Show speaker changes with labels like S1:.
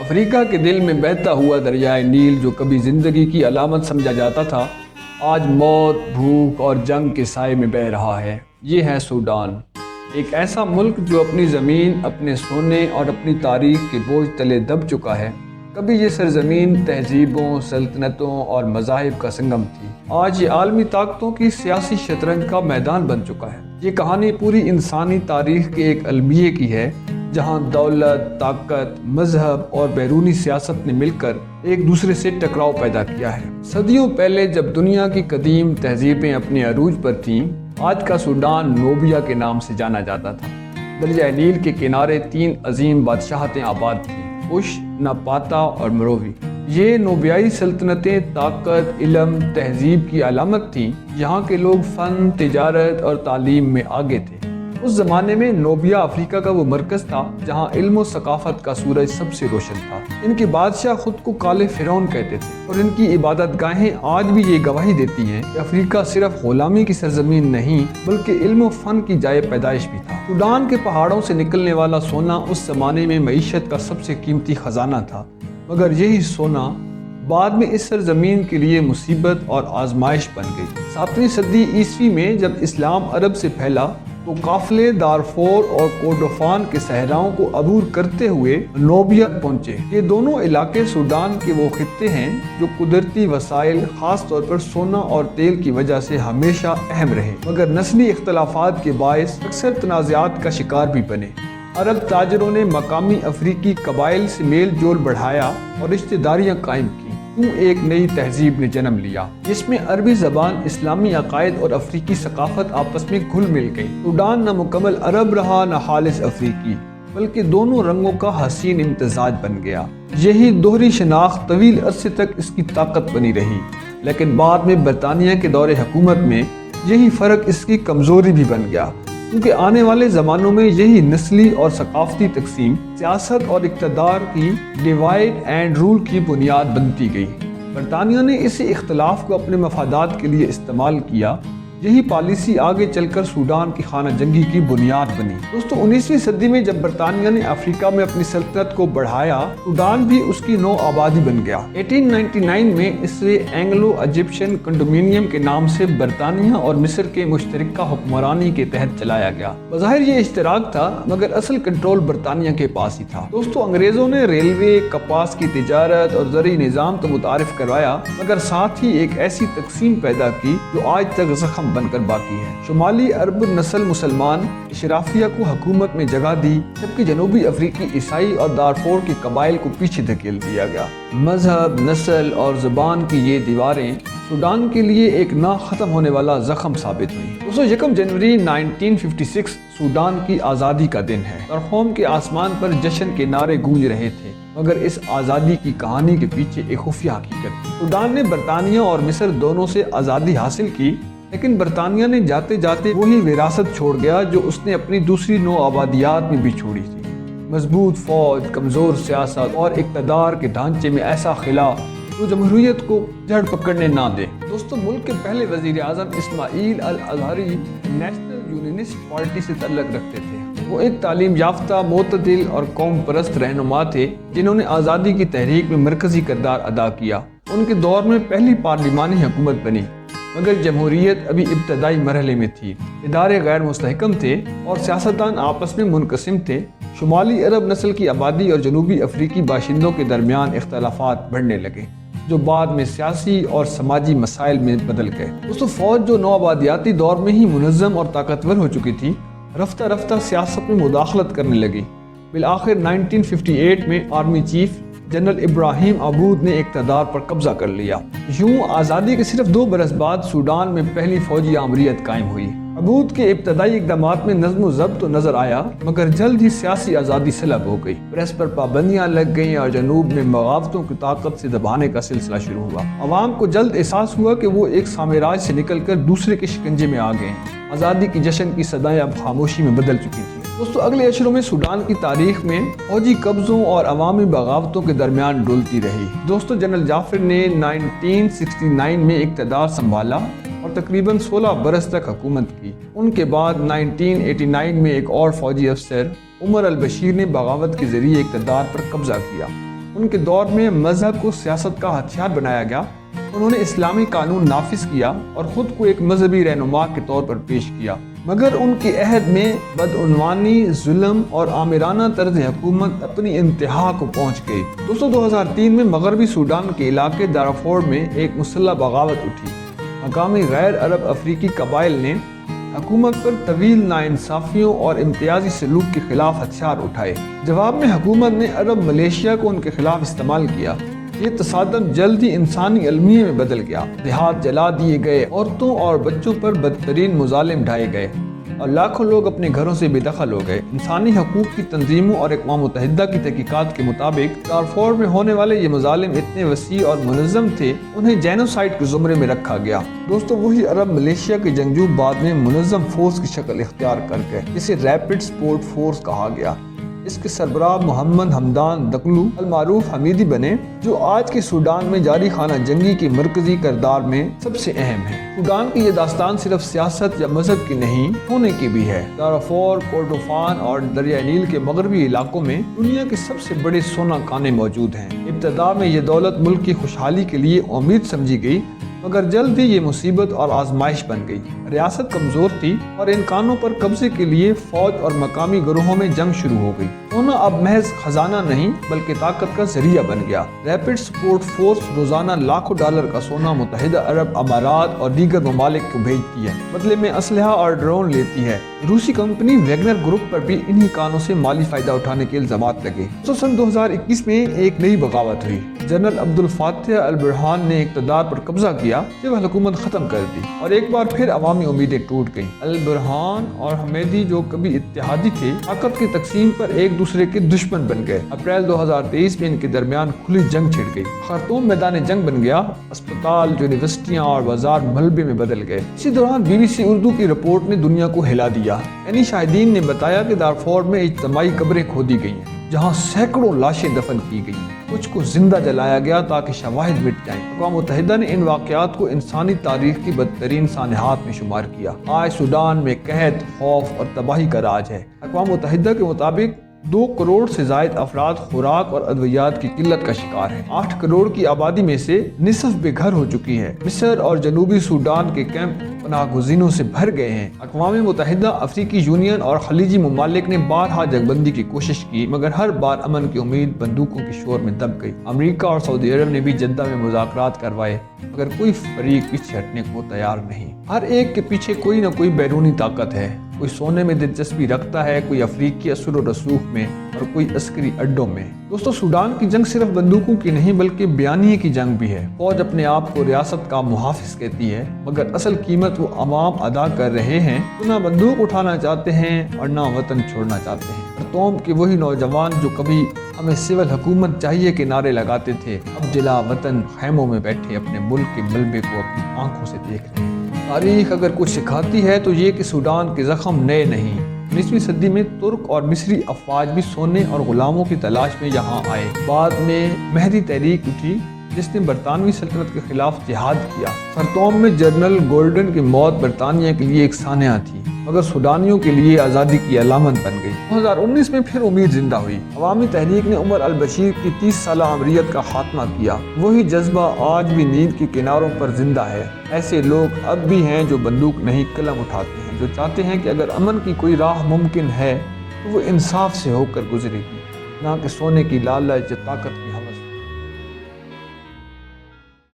S1: افریقہ کے دل میں بہتا ہوا دریائے نیل جو کبھی زندگی کی علامت سمجھا جاتا تھا، آج موت، بھوک اور جنگ کے سائے میں بہہ رہا ہے۔ یہ ہے سوڈان، ایک ایسا ملک جو اپنی زمین، اپنے سونے اور اپنی تاریخ کے بوجھ تلے دب چکا ہے۔ کبھی یہ سرزمین تہذیبوں، سلطنتوں اور مذاہب کا سنگم تھی۔ آج یہ عالمی طاقتوں کی سیاسی شطرنج کا میدان بن چکا ہے۔ یہ کہانی پوری انسانی تاریخ کے ایک المیے کی ہے، جہاں دولت، طاقت، مذہب اور بیرونی سیاست نے مل کر ایک دوسرے سے ٹکراؤ پیدا کیا ہے۔ صدیوں پہلے جب دنیا کی قدیم تہذیبیں اپنے عروج پر تھیں، آج کا سوڈان نوبیا کے نام سے جانا جاتا تھا۔ دریائے نیل کے کنارے 3 عظیم بادشاہتیں آباد تھیں، کش، ناپاتا اور مرووی۔ یہ نوبیائی سلطنتیں طاقت، علم، تہذیب کی علامت تھیں۔ یہاں کے لوگ فن، تجارت اور تعلیم میں آگے تھے۔ اس زمانے میں نوبیا افریقہ کا وہ مرکز تھا جہاں علم و ثقافت کا سورج سب سے روشن تھا۔ ان کے بادشاہ خود کو کالے فرعون کہتے تھے اور ان کی عبادت گاہیں آج بھی یہ گواہی دیتی ہیں کہ افریقہ صرف غلامی کی سرزمین نہیں بلکہ علم و فن کی جائے پیدائش بھی تھا۔ سوڈان کے پہاڑوں سے نکلنے والا سونا اس زمانے میں معیشت کا سب سے قیمتی خزانہ تھا، مگر یہی سونا بعد میں اس سرزمین کے لیے مصیبت اور آزمائش بن گئی۔ 7ویں صدی عیسوی میں جب اسلام عرب سے پھیلا تو قافلے دارفور اور کوردوفان کے صحراؤں کو عبور کرتے ہوئے نوبیا پہنچے۔ یہ دونوں علاقے سوڈان کے وہ خطے ہیں جو قدرتی وسائل، خاص طور پر سونا اور تیل کی وجہ سے ہمیشہ اہم رہے، مگر نسلی اختلافات کے باعث اکثر تنازعات کا شکار بھی بنے۔ عرب تاجروں نے مقامی افریقی قبائل سے میل جول بڑھایا اور رشتہ داریاں قائم کی۔ ایک نئی تہذیب نے جنم لیا جس میں عربی زبان، اسلامی عقائد اور افریقی ثقافت آپس میں گھل مل گئی۔ سوڈان نہ مکمل عرب رہا نہ خالص افریقی، بلکہ دونوں رنگوں کا حسین امتزاج بن گیا۔ یہی دوہری شناخت طویل عرصے تک اس کی طاقت بنی رہی، لیکن بعد میں برطانیہ کے دور حکومت میں یہی فرق اس کی کمزوری بھی بن گیا، کیونکہ آنے والے زمانوں میں یہی نسلی اور ثقافتی تقسیم سیاست اور اقتدار کی ڈیوائیڈ اینڈ رول کی بنیاد بنتی گئی۔ برطانیہ نے اس اختلاف کو اپنے مفادات کے لیے استعمال کیا۔ یہی پالیسی آگے چل کر سوڈان کی خانہ جنگی کی بنیاد بنی۔ دوستو 19ویں صدی میں جب برطانیہ نے افریقہ میں اپنی سلطنت کو بڑھایا، سوڈان بھی اس کی نو آبادی بن گیا۔ 1899 میں اسے اینگلو ایجپشن کنڈومینیم کے نام سے برطانیہ اور مصر کے مشترکہ حکمرانی کے تحت چلایا گیا۔ بظاہر یہ اشتراک تھا، مگر اصل کنٹرول برطانیہ کے پاس ہی تھا۔ دوستو انگریزوں نے ریلوے، کپاس کی تجارت اور زرعی نظام تو متعارف کروایا، مگر ساتھ ہی ایک ایسی تقسیم پیدا کی جو آج تک زخم بن کر باقی ہے۔ شمالی عرب نسل مسلمان اشرافیہ کو حکومت میں جگہ دی، جبکہ جنوبی افریقی عیسائی اور دارفور کے قبائل کو پیچھے دھکیل دیا گیا۔ مذہب، نسل اور زبان کی یہ دیواریں سوڈان کے لیے ایک نہ ختم ہونے والا زخم ثابت ہوئی۔ 1 جنوری 1956 سوڈان کی آزادی کا دن ہے۔ خرطوم کے آسمان پر جشن کے نعرے گونج رہے تھے، مگر اس آزادی کی کہانی کے پیچھے ایک خفیہ حقیقت تھی۔ سوڈان نے برطانیہ اور مصر دونوں سے آزادی حاصل کی، لیکن برطانیہ نے جاتے جاتے وہی وراثت چھوڑ گیا جو اس نے اپنی دوسری نو آبادیات میں بھی چھوڑی تھی۔ مضبوط فوج، کمزور سیاست اور اقتدار کے ڈھانچے میں ایسا خلا جو جمہوریت کو جڑ پکڑنے نہ دے۔ دوستو ملک کے پہلے وزیر اعظم اسماعیل الازہری نیشنل یونینسٹ پارٹی سے تعلق رکھتے تھے۔ وہ ایک تعلیم یافتہ، معتدل اور قوم پرست رہنما تھے جنہوں نے آزادی کی تحریک میں مرکزی کردار ادا کیا۔ ان کے دور میں پہلی پارلیمانی حکومت بنی، مگر جمہوریت ابھی ابتدائی مرحلے میں تھی۔ ادارے غیر مستحکم تھے اور سیاستدان آپس میں منقسم تھے۔ شمالی عرب نسل کی آبادی اور جنوبی افریقی باشندوں کے درمیان اختلافات بڑھنے لگے، جو بعد میں سیاسی اور سماجی مسائل میں بدل گئے۔ دوستو فوج جو نو آبادیاتی دور میں ہی منظم اور طاقتور ہو چکی تھی، رفتہ رفتہ سیاست میں مداخلت کرنے لگی۔ بالآخر 1958 میں آرمی چیف جنرل ابراہیم عبود نے اقتدار پر قبضہ کر لیا۔ یوں آزادی کے صرف 2 برس بعد سوڈان میں پہلی فوجی آمریت قائم ہوئی۔ عبود کے ابتدائی اقدامات میں نظم و ضبط تو نظر آیا، مگر جلد ہی سیاسی آزادی سلب ہو گئی۔ پریس پر پابندیاں لگ گئیں اور جنوب میں بغاوتوں کی طاقت سے دبانے کا سلسلہ شروع ہوا۔ عوام کو جلد احساس ہوا کہ وہ ایک سامراج سے نکل کر دوسرے کے شکنجے میں آ گئے۔ آزادی کی جشن کی صدائیں اب خاموشی میں بدل چکی تھیں۔ دوستو اگلے اشروں میں سوڈان کی تاریخ میں فوجی قبضوں اور عوامی بغاوتوں کے درمیان ڈولتی رہی۔ دوستو جنرل جعفر نے 1969 میں اقتدار سنبھالا اور تقریباً 16 برس تک حکومت کی۔ ان کے بعد 1989 میں ایک اور فوجی افسر عمر البشیر نے بغاوت کے ذریعے اقتدار پر قبضہ کیا۔ ان کے دور میں مذہب کو سیاست کا ہتھیار بنایا گیا۔ انہوں نے اسلامی قانون نافذ کیا اور خود کو ایک مذہبی رہنما کے طور پر پیش کیا، مگر ان کے عہد میں بدعنوانی، ظلم اور آمرانہ طرز حکومت اپنی انتہا کو پہنچ گئی۔ 2003 میں مغربی سوڈان کے علاقے دارفور میں ایک مسلح بغاوت اٹھی۔ مقامی غیر عرب افریقی قبائل نے حکومت پر طویل ناانصافیوں اور امتیازی سلوک کے خلاف ہتھیار اٹھائے۔ جواب میں حکومت نے عرب ملیشیا کو ان کے خلاف استعمال کیا۔ یہ تصادم جلد ہی انسانی المیہ میں بدل گیا۔ دیہات جلا دیے گئے، عورتوں اور بچوں پر بدترین مظالم ڈھائے گئے اور لاکھوں لوگ اپنے گھروں سے بے دخل ہو گئے۔ انسانی حقوق کی تنظیموں اور اقوام متحدہ کی تحقیقات کے مطابق دارفور میں ہونے والے یہ مظالم اتنے وسیع اور منظم تھے، انہیں جینوسائیڈ کے زمرے میں رکھا گیا۔ دوستو، وہی عرب ملیشیا کے جنگجو بعد میں منظم فورس کی شکل اختیار کر گئے، جسے ریپڈ سپورٹ فورس کہا گیا۔ اس کے سربراہ محمد حمدان دگلو المعروف حمیدی بنے، جو آج کے سوڈان میں جاری خانہ جنگی کے مرکزی کردار میں سب سے اہم ہے۔ سوڈان کی یہ داستان صرف سیاست یا مذہب کی نہیں، ہونے کی بھی ہے۔ دارفور، کوردوفان اور دریائے نیل کے مغربی علاقوں میں دنیا کے سب سے بڑے سونا کانے موجود ہیں۔ ابتدا میں یہ دولت ملک کی خوشحالی کے لیے امید سمجھی گئی، مگر جلد ہی یہ مصیبت اور آزمائش بن گئی۔ ریاست کمزور تھی اور ان کانوں پر قبضے کے لیے فوج اور مقامی گروہوں میں جنگ شروع ہو گئی۔ سونا اب محض خزانہ نہیں بلکہ طاقت کا ذریعہ بن گیا۔ ریپڈ سپورٹ فورس روزانہ لاکھوں ڈالر کا سونا متحدہ عرب امارات اور دیگر ممالک کو بھیجتی ہے، بدلے میں اسلحہ اور ڈرون لیتی ہے۔ روسی کمپنی ویگنر گروپ پر بھی انہی کانوں سے مالی فائدہ اٹھانے کے الزامات لگے۔ سن 2021 میں ایک نئی بغاوت ہوئی۔ جنرل عبد الفاتح البرہان نے اقتدار پر قبضہ کیا جب حکومت ختم کر دی اور ایک بار پھر عوامی امیدیں ٹوٹ گئیں۔ البرہان اور حمیدی، جو کبھی اتحادی تھے، طاقت کی تقسیم پر ایک دوسرے کے دشمن بن گئے۔ اپریل 2023 میں ان کے درمیان کھلی جنگ چھڑ گئی۔ خرطوم میدان جنگ بن گیا، اسپتال، یونیورسٹیاں اور بازار ملبے میں بدل گئے۔ اسی دوران BBC اردو کی رپورٹ نے دنیا کو ہلا دیا۔ یعنی شاہدین نے بتایا کہ دارفور میں اجتماعی قبریں کھودی گئی ہیں، جہاں سینکڑوں لاشیں دفن کی گئی ہیں۔ کچھ کو زندہ جلایا گیا تاکہ شواہد مٹ جائیں۔ اقوام متحدہ نے ان واقعات کو انسانی تاریخ کی بدترین سانحات میں شمار کیا۔ آج سوڈان میں قحط، خوف اور تباہی کا راج ہے۔ اقوام متحدہ کے مطابق 2 کروڑ سے زائد افراد خوراک اور ادویات کی قلت کا شکار ہیں۔ 8 کروڑ کی آبادی میں سے نصف بے گھر ہو چکی ہے۔ مصر اور جنوبی سوڈان کے کیمپ پناہ گزینوں سے بھر گئے ہیں۔ اقوام متحدہ، افریقی یونین اور خلیجی ممالک نے بارہا جنگ بندی کی کوشش کی، مگر ہر بار امن کی امید بندوقوں کے شور میں دب گئی۔ امریکہ اور سعودی عرب نے بھی جدہ میں مذاکرات کروائے، مگر کوئی فریق پیچھے ہٹنے کو تیار نہیں۔ ہر ایک کے پیچھے کوئی نہ کوئی بیرونی طاقت ہے۔ کوئی سونے میں دلچسپی رکھتا ہے، کوئی افریقی اثر و رسوخ میں اور کوئی عسکری اڈوں میں۔ دوستو، سوڈان کی جنگ صرف بندوقوں کی نہیں بلکہ بیانیے کی جنگ بھی ہے۔ فوج اپنے آپ کو ریاست کا محافظ کہتی ہے، مگر اصل قیمت وہ عوام ادا کر رہے ہیں جو نہ بندوق اٹھانا چاہتے ہیں اور نہ وطن چھوڑنا چاہتے ہیں۔ خرطوم کے وہی نوجوان جو کبھی ہمیں سول حکومت چاہیے کے نعرے لگاتے تھے، اب جلا وطن خیموں میں بیٹھے اپنے ملک کے ملبے کو اپنی آنکھوں سے دیکھ رہے ہیں۔ تاریخ اگر کچھ سکھاتی ہے تو یہ کہ سوڈان کے زخم نئے نہیں۔ 19ویں صدی میں ترک اور مصری افواج بھی سونے اور غلاموں کی تلاش میں یہاں آئے۔ بعد میں مہدی تحریک اٹھی جس نے برطانوی سلطنت کے خلاف جہاد کیا۔ خرطوم میں جنرل گولڈن کی موت برطانیہ کے لیے ایک سانحہ تھی، مگر سوڈانیوں کے لیے آزادی کی علامت بن گئی۔ 2019 میں پھر امید زندہ ہوئی۔ عوامی تحریک نے عمر البشیر کی 30 سالہ امریت کا خاتمہ کیا۔ وہی جذبہ آج بھی نیل کے کناروں پر زندہ ہے۔ ایسے لوگ اب بھی ہیں جو بندوق نہیں قلم اٹھاتے ہیں، جو چاہتے ہیں کہ اگر امن کی کوئی راہ ممکن ہے تو وہ انصاف سے ہو کر گزرے گی، نہ کہ سونے کی لالچ یا طاقت کی